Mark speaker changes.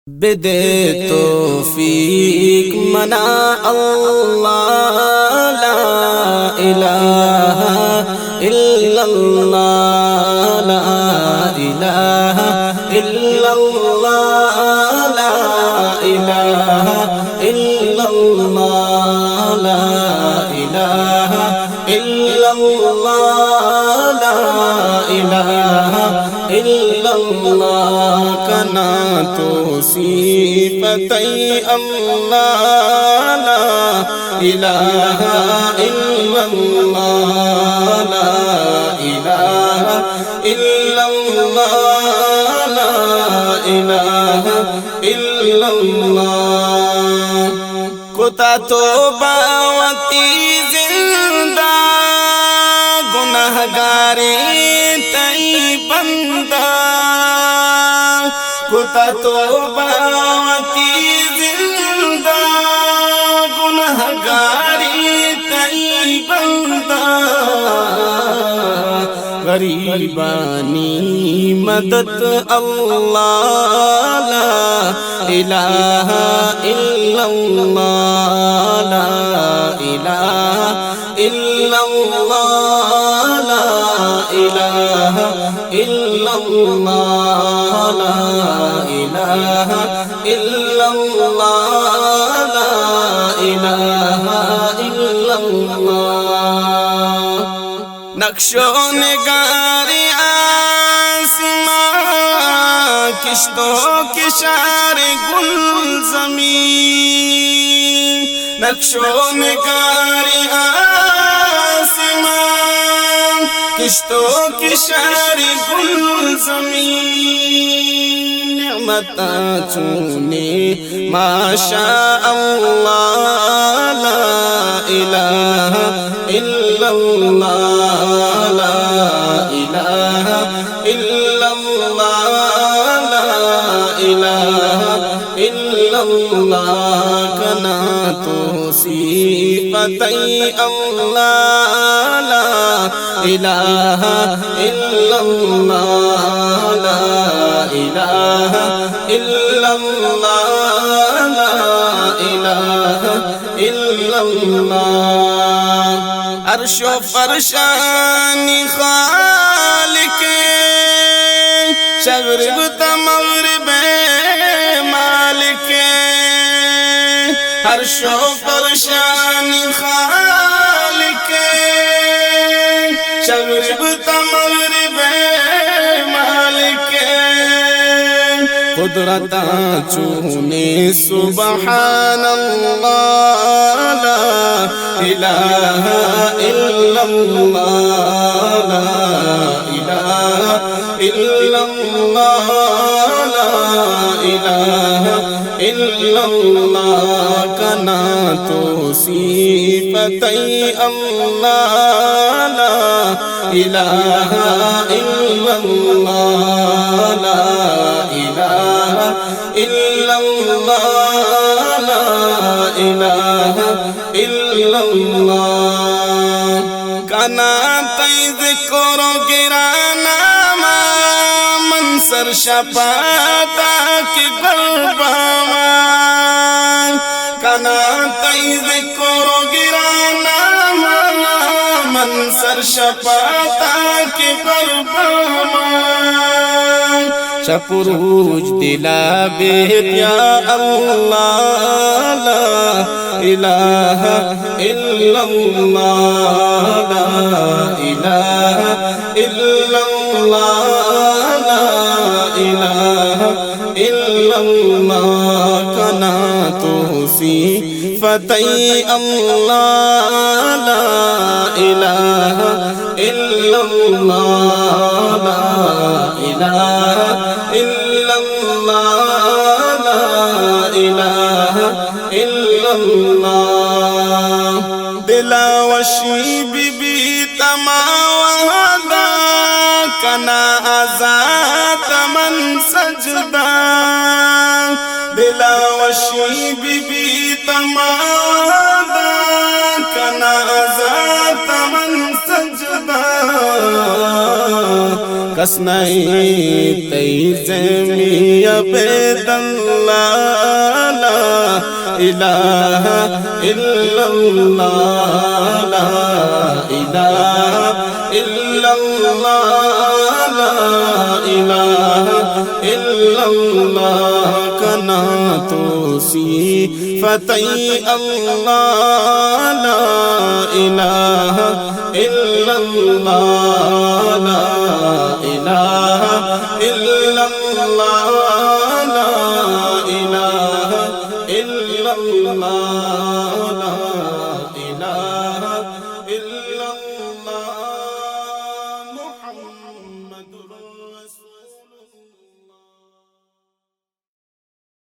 Speaker 1: बिदे तौफीक मना अल्लाह ला इलाहा इल्लल्लाह ला इलाहा इल्लल्लाह ला इलाहा इल्लल्लाह ला इलाहा इल्लल्लाह ला इलाहा इल्लल्लाह कना तो सिफ़तै अल्लाह ला इलाहा इल्लल्लाह ला इलाहा इल्लल्लाह ला इलाहा इल्लल्लाह कुता तौबावती जिंदा गुनहगारे तई बंदा कुता तौबावती जिंदा गुनहगारे तई बंदा गरीबानी मदद अल्लाह ला इलाहा इल्लल्लाह ला इलाहा इल्लल्लाह ला इलाहा इल्लल्लाह ला इलाहा इल्लल्लाह ला इलाहा इल्लल्लाह नक्शो निगारी आसमां किश्तों के शारे गुल ज़मीन नक्शो निगारी आसमां किश्तों के शारे गुल ज़मीन नेमता चूने माशा अल्लाह ला इलाहा इल्लल्लाह ला इलाहा इल्लल्लाह ला इलाहा इल्लल्लाह कना तो सिफ़तै अल्लाह ला इलाहा इल्लल्लाह ला इलाहा इल्लल्लाह ला इलाहा इल्लल्लाह अर्शो फरशानी खालिक शगरिब तमगरिब मालिक अर्शो फरशानी खालिक शगरिब तमगरिब मालिक कुदरता चूने सुबहानल्लाह ला इलाहा इल्लल्लाह ला इलाहा इल्लल्लाह ला इलाहा इल्लल्लाह कना तो सिफ़तै अल्लाह ला इलाहा इल्लल्लाह ला इलाहा इल्लल्लाह ला इलाहा इल्लल्लाह कना तै ज़िक्र गिराना मंसर शपाता के गरबामा कना तै ज़िक्र गिराना मंसर शपाता के गरबामा शपुरूज दिला बेत्या अल्लाह ला इलाहा इल्लल्लाह ला इलाहा इल्लल्लाह ला इलाहा इल्लल्लाह कना तो सिफ़तै अल्लाह ला इलाहा इल्लल्लाह ला इलाहा इल्लल्लाह ला इलाहा इल्लल्लाह दिलावशी बीबी तमावदा कना आज़ाद मन सजदा दिलावशी बीबी तमावदा कना आज़ाद मन सजदा कसनाई तैज़मी अबेदल्लाह ला इलाहा इल्लल्लाह ला इलाहा इल्लल्लाह ला इलाहा इल्लल्लाह कना तो सी फतई अल्लाह ला इलाहा इल्लल्लाह ला इलाहा इल्लल्लाह